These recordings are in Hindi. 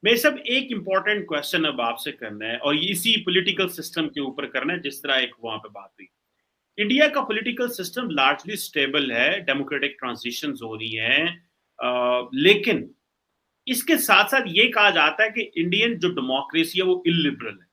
मेरे सब एक इंपॉर्टेंट क्वेश्चन अब आपसे करना है और इसी पॉलिटिकल सिस्टम के ऊपर करना है जिस तरह एक वहां पे बात हुई। इंडिया का पॉलिटिकल सिस्टम लार्जली स्टेबल है, डेमोक्रेटिक ट्रांजिशंस हो रही हैं, लेकिन इसके साथ साथ ये कहा जाता है कि इंडियन जो डेमोक्रेसी है वो इलिबरल है।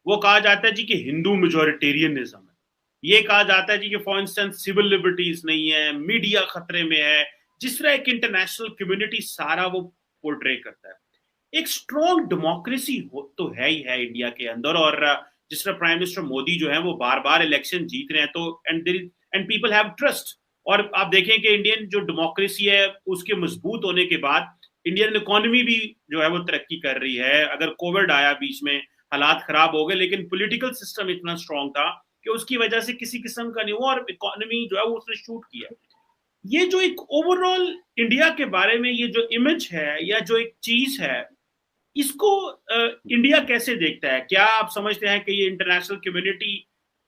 वो कहा जाता है जी कि हिंदू मेजोरिटेरियनिज्म है। ये कहा जाता है जी कि फॉर इंस्टेंस सिविल लिबर्टीज नहीं है, मीडिया खतरे में है। जिस तरह एक इंटरनेशनल कम्युनिटी सारा वो पोर्ट्रे करता है। एक स्ट्रॉन्ग डेमोक्रेसी तो है ही है इंडिया के अंदर, और जिस तरह प्राइम मिनिस्टर मोदी जो है वो बार बार इलेक्शन जीत रहे हैं, तो एंड पीपल हैव ट्रस्ट। और आप देखें कि इंडियन जो डेमोक्रेसी है उसके मजबूत होने के बाद इंडियन इकोनॉमी भी जो है वो तरक्की कर रही है। अगर कोविड आया बीच में, हालात खराब हो गए, लेकिन पॉलिटिकल सिस्टम इतना स्ट्रांग था कि उसकी वजह से किसी किस्म का नहीं हुआ और इकोनॉमी जो है वो उसने शूट किया। ये जो एक ओवरऑल इंडिया के बारे में ये जो इमेज है या जो एक चीज है, इसको इंडिया कैसे देखता है? क्या आप समझते हैं कि ये इंटरनेशनल कम्युनिटी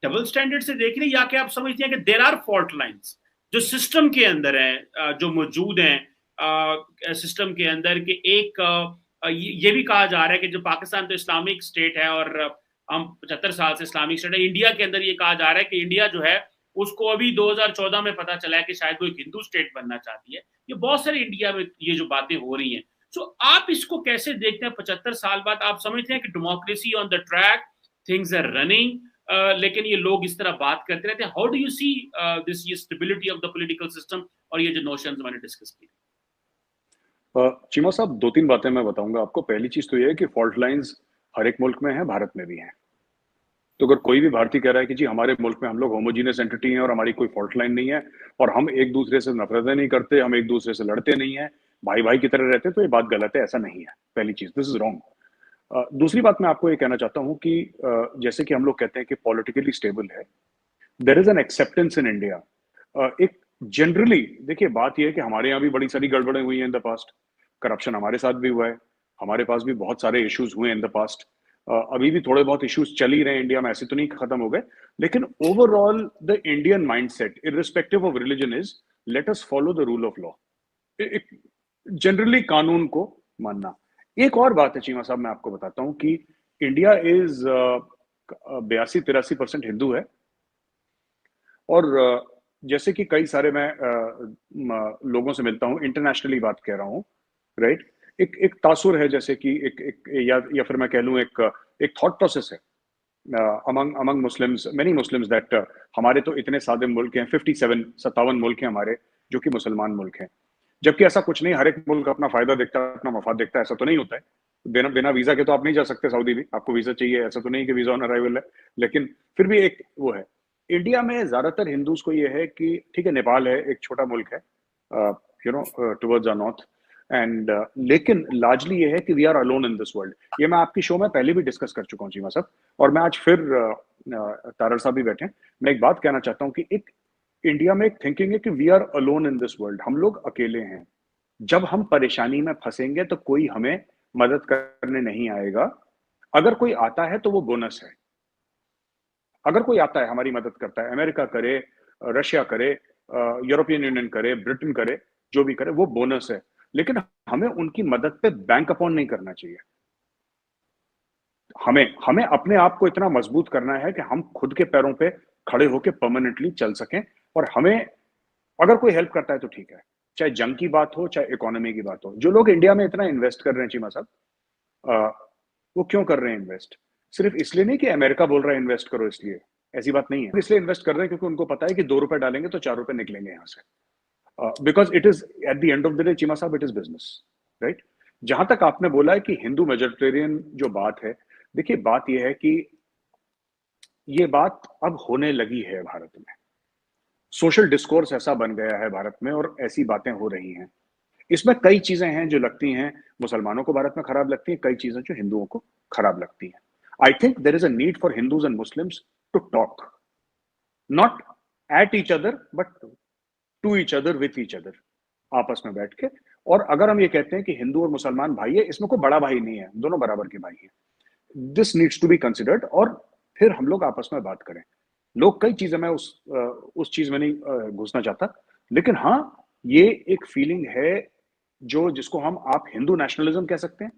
डबल स्टैंडर्ड से देख रही है, या क्या आप समझते हैं कि देयर आर फॉल्ट लाइंस जो सिस्टम के अंदर है, जो मौजूद हैं सिस्टम के अंदर? कि एक ये भी कहा जा रहा है कि जो पाकिस्तान तो इस्लामिक स्टेट है और हम 75 साल से इस्लामिक स्टेट है। इंडिया के अंदर ये कहा जा रहा है कि इंडिया जो है उसको अभी 2014 में पता चला है कि शायद वो एक हिंदू स्टेट बनना चाहती है। ये बहुत सारे इंडिया में ये जो बातें हो रही हैं, सो आप इसको कैसे देखते हैं? 75 साल बाद आप समझते हैं कि democracy on the track, things are running, लेकिन ये लोग इस तरह बात करते रहते हैं। How do you see this ये stability of the political system और ये जो नोशंस मैंने डिस्कस की? चीमा साहब, दो तीन बातें मैं बताऊंगा आपको। पहली चीज तो ये है कि फॉल्ट लाइंस हर एक मुल्क में है, भारत में भी है। तो अगर कोई भी भारतीय कह रहा है कि जी हमारे मुल्क में हम लोग होमोजीनियस एंटिटी हैं और हमारी कोई फॉल्ट लाइन नहीं है और हम एक दूसरे से नफरतें नहीं करते, हम एक दूसरे से लड़ते नहीं है, भाई भाई की तरह रहते, तो ये बात गलत है, ऐसा नहीं है। पहली चीज, दिस इज रॉन्ग। दूसरी बात मैं आपको ये कहना चाहता हूँ कि जैसे कि हम लोग कहते हैं कि पॉलिटिकली स्टेबल है, there is an acceptance in India. एक जनरली देखिए, बात यह है कि हमारे यहाँ भी बड़ी सारी गड़बड़ें हुई हैं इन द पास्ट। करप्शन हमारे साथ भी हुआ है, हमारे पास भी बहुत सारे इश्यूज हुए इन द पास्ट। अभी भी थोड़े बहुत इश्यूज चल ही रहे हैं इंडिया में, ऐसे तो नहीं खत्म हो गए। लेकिन overall the Indian mindset irrespective of religion is let us follow the rule of law. Generally कानून को मानना। एक और बात है चीमा साहब, मैं आपको बताता हूं कि इंडिया इज 82-83% हिंदू है। और जैसे कि कई सारे मैं लोगों से मिलता हूं, इंटरनेशनली बात कह रहा हूं, राइट? एक एक तासुर है, जैसे कि एक या फिर मैं कह लूं एक थॉट प्रोसेस है among Muslims, many Muslims, that हमारे तो इतने सादे मुल्क हैं, 57 मुल्क हैं हमारे जो कि मुसलमान मुल्क हैं। जबकि ऐसा कुछ नहीं, हर एक मुल्क अपना फायदा देखता है, अपना मफाद देखता है, ऐसा तो नहीं होता है। बिना बिना वीजा के तो आप नहीं जा सकते सऊदी भी, आपको वीजा चाहिए, ऐसा तो नहीं कि वीजा ऑन अराइवल है। लेकिन फिर भी एक वो है। इंडिया में ज्यादातर हिंदूज को ये है कि ठीक है, नेपाल है, एक छोटा मुल्क है, टुवर्ड्स आवर नॉर्थ, एंड लेकिन लार्जली ये है कि we are alone in this world. ये मैं आपकी शो में पहले भी डिस्कस कर चुका हूँ चीमा साहब, और मैं आज फिर तारड़ साहब भी बैठे हैं, मैं एक बात कहना चाहता हूँ कि एक इंडिया में एक थिंकिंग है कि we are alone in this world, हम लोग अकेले हैं। जब हम परेशानी में फंसेंगे तो कोई हमें मदद करने नहीं आएगा। अगर कोई आता है तो वो बोनस है। अगर कोई आता है, हमारी मदद करता है, अमेरिका करे, रशिया करे, यूरोपियन यूनियन करे, ब्रिटेन करे, जो भी करे, वो बोनस है। लेकिन हमें उनकी मदद पे बैंक अपॉन नहीं करना चाहिए। हमें हमें अपने आप को इतना मजबूत करना है कि हम खुद के पैरों पे खड़े होकर परमानेंटली चल सकें। और हमें अगर कोई हेल्प करता है तो ठीक है, चाहे जंग की बात हो, चाहे इकोनॉमी की बात हो। जो लोग इंडिया में इतना इन्वेस्ट कर रहे हैं चीमा साहब, वो क्यों कर रहे हैं इन्वेस्ट? सिर्फ इसलिए नहीं कि अमेरिका बोल रहा है इन्वेस्ट करो, इसलिए ऐसी बात नहीं है। इसलिए इन्वेस्ट कर रहे हैं क्योंकि उनको पता है कि 2 रुपए डालेंगे तो 4 रुपए निकलेंगे यहां से। Because it is at the end of the day Cheema साहब, इट इज बिजनेस, राइट? जहां तक आपने बोला है कि हिंदू मेजोरिटेरियन जो बात है, देखिए बात यह है कि ये बात अब होने लगी है भारत में। सोशल डिस्कोर्स ऐसा बन गया है भारत में और ऐसी बातें हो रही हैं। इसमें कई चीजें हैं जो लगती हैं मुसलमानों को भारत में खराब लगती हैं, कई चीजें जो हिंदुओं को खराब लगती हैं। I think there is a need for Hindus and Muslims to talk, not at each other but to each other, with each other, आपस में बैठ के। और अगर हम ये कहते हैं कि हिंदू और मुसलमान भाई है, इसमें कोई बड़ा भाई नहीं है, दोनों बराबर के भाई हैं। This needs to be considered, और फिर हम लोग आपस में बात करें। लोग कई चीजें, मैं उस चीज में नहीं घुसना चाहता, लेकिन हाँ, ये एक फीलिंग है जो जिसको हम आप हिंदू नेशनलिज्म कह सकते हैं,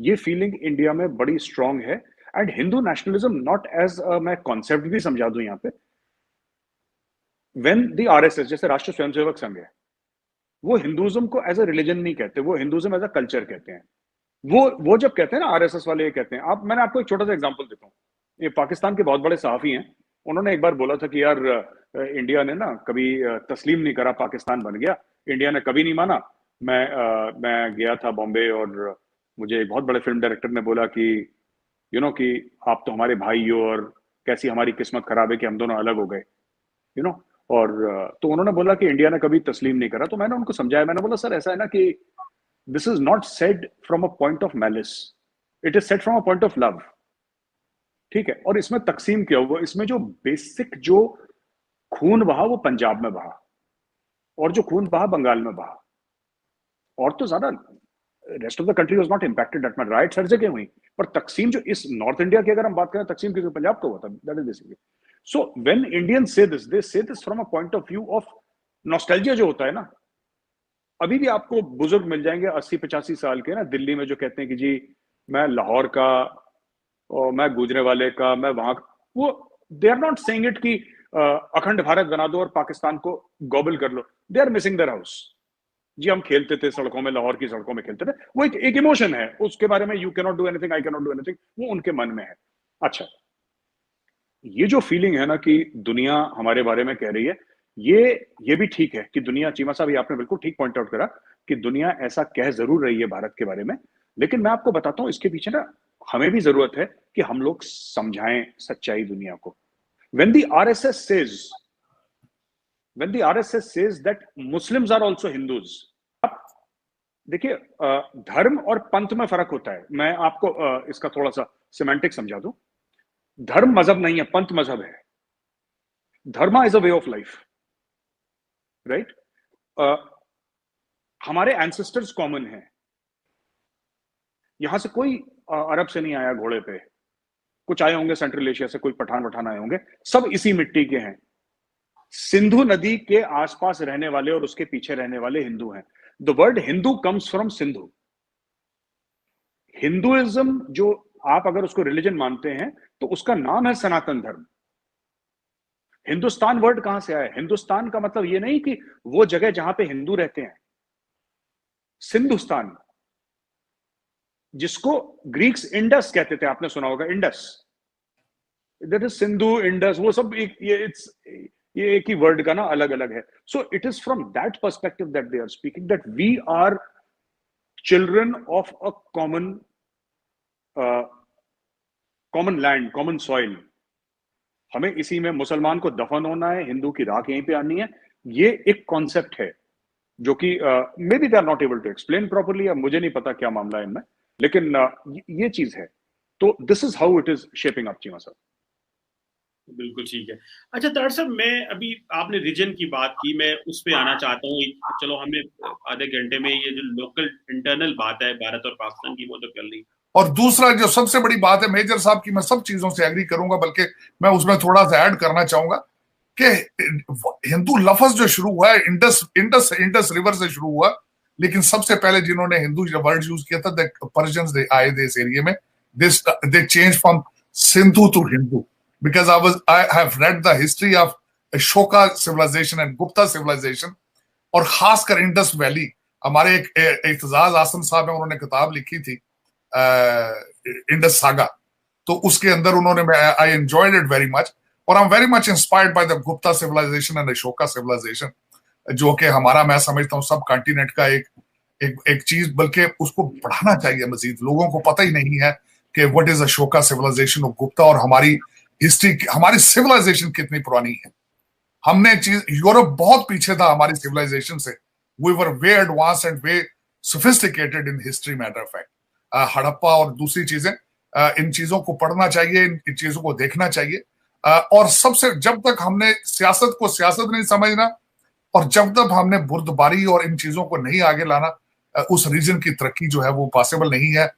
ये फीलिंग इंडिया में बड़ी स्ट्रांग है। And Hindu nationalism not as मैं कॉन्सेप्ट भी समझा दूं यहाँ पे, व्हेन द आरएसएस जैसे राष्ट्रीय स्वयंसेवक संघ है, वो हिंदुइज्म को एज अ रिलीजन नहीं कहते, वो हिंदुइज्म एज अ कल्चर कहते हैं। वो जब कहते हैं ना, आरएसएस वाले ये कहते हैं, आप मैंने आपको एक छोटा सा एग्जांपल देता हूँ। ये पाकिस्तान के बहुत बड़े सहाफी हैं, उन्होंने एक बार बोला था कि यार इंडिया ने ना कभी तस्लीम नहीं करा, पाकिस्तान बन गया, इंडिया ने कभी नहीं माना। मैं गया था बॉम्बे और मुझे एक बहुत बड़े फिल्म डायरेक्टर ने बोला कि कि आप तो हमारे भाई हो और कैसी हमारी किस्मत खराब है कि हम दोनों अलग हो गए, यू नो और तो उन्होंने बोला कि इंडिया ने कभी तस्लीम नहीं करा। तो मैंने उनको समझाया, मैंने बोला सर ऐसा है ना कि this is not said from a point of malice, it is said from a point of love, ठीक है। और इसमें तकसीम क्या हुआ, इसमें जो बेसिक जो खून बहा वो पंजाब में बहा, और जो खून बहा बंगाल में बहा, और तो ज्यादा rest of the country was not impacted that much. Riots हर जगह हुई, पर तकसीम जो इस नॉर्थ इंडिया की अगर हम बात करें, तकसीम किसी पंजाब का हुआ था, that is basically. So when Indians से दिस, दे से this from a point of view of nostalgia जो होता है ना। अभी भी आपको बुजुर्ग मिल जाएंगे 80-85 साल के ना दिल्ली में, जो कहते हैं कि जी मैं लाहौर का और मैं गुजरेवाले का, मैं वहां, वो they are not saying it कि अखंड भारत बना दो और पाकिस्तान को गॉबल कर लो। They are missing their house. जी हम खेलते थे सड़कों में, लाहौर की सड़कों में खेलते थे, वो एक इमोशन है, उसके बारे में you can not do anything, I can not do anything, वो उनके मन में है। अच्छा, ये जो फीलिंग है ना कि दुनिया हमारे बारे में कह रही है, ये भी ठीक है कि दुनिया, चीमा साहब ये आपने बिल्कुल ठीक पॉइंट आउट करा कि दुनिया ऐसा कह जरूर रही है भारत के बारे में, लेकिन मैं आपको बताता हूं इसके पीछे ना हमें भी जरूरत है कि हम लोग समझाएं सच्चाई दुनिया को। when the RSS says when the RSS says that Muslims are also Hindus, अब देखिए धर्म और पंथ में फर्क होता है। मैं आपको इसका थोड़ा सा सिमेंटिक समझा दूं। धर्म मजहब नहीं है, पंथ मजहब है। Dharma is a way of life, right. हमारे एंसेस्टर्स कॉमन हैं, यहां से कोई अरब से नहीं आया घोड़े पे, कुछ आए होंगे सेंट्रल एशिया से, कोई पठान आए होंगे, सब इसी मिट्टी के हैं। सिंधु नदी के आसपास रहने वाले और उसके पीछे रहने वाले हिंदू हैं। The word Hindu comes from Sindhu. Hinduism जो आप अगर उसको रिलीजन मानते हैं तो उसका नाम है सनातन धर्म। हिंदुस्तान वर्ड कहां से आया? हिंदुस्तान का मतलब ये नहीं कि वो जगह जहां पे हिंदू रहते हैं। सिंधुस्तान, जिसको ग्रीक्स इंडस कहते थे, आपने सुना होगा Indus, that is Sindhu, Indus, वो सब ये एक ही वर्ड का ना अलग अलग है। So it is from that perspective that they are speaking, that we are children of a common land, common soil. हमें इसी में मुसलमान को दफन होना है, हिंदू की राख यहीं पे आनी है। ये एक कॉन्सेप्ट है जो कि maybe they are not able to explain properly, या मुझे नहीं पता क्या मामला है इनमें, लेकिन ये चीज है। तो this is how it is shaping up, Cheema sir. बिल्कुल ठीक है। अच्छा तार साहब, मैं अभी आपने रीजन की बात की, मैं उस पे आना चाहता हूँ। चलो हमने आधे घंटे में ये जो लोकल इंटरनल बात है भारत और पाकिस्तान की वो तो कर ली, और दूसरा जो सबसे बड़ी बात है मेजर साहब की, मैं सब चीजों से एग्री करूंगा, बल्कि मैं उसमें थोड़ा सा ऐड करना चाहूंगा कि हिंदू लफ्ज जो शुरू हुआ है इंडस रिवर से शुरू हुआ, लेकिन सबसे पहले जिन्होंने हिंदू वर्ड यूज किया था पर्शियंस आए थे इस एरिया में। They change from Sindhu to Hindu, because I have read the history of Ashoka civilization and Gupta civilization, और खासकर इंडस वैली। हमारे एक इत्तेजाज आसम साहब है, उन्होंने किताब लिखी थी इंडस सागा, तो उसके अंदर उन्होंने, I enjoyed it very much, और I am very much inspired by the Gupta civilization and Ashoka civilization, जो कि हमारा, मैं समझता हूँ सब कॉन्टिनेंट का एक चीज, बल्कि उसको बढ़ाना चाहिए मजीद। लोगों को पता ही नहीं है कि व्हाट इज अशोका सिविलाइजेशन और गुप्ता, और हमारी हिस्ट्री, हमारी सिविलाइजेशन कितनी पुरानी है। हमने चीज, यूरोप बहुत पीछे था हमारी सिविलाइजेशन से। We were way advance and way sophisticated in history, matter of fact. Harappa और दूसरी चीजें, इन चीजों को पढ़ना चाहिए, इन चीजों को देखना चाहिए। और सबसे, जब तक हमने सियासत को सियासत नहीं समझना, और जब तक हमने बुर्दबारी और इन चीजों को नहीं आगे लाना, उस रीजन की तरक्की जो है वो पॉसिबल नहीं है।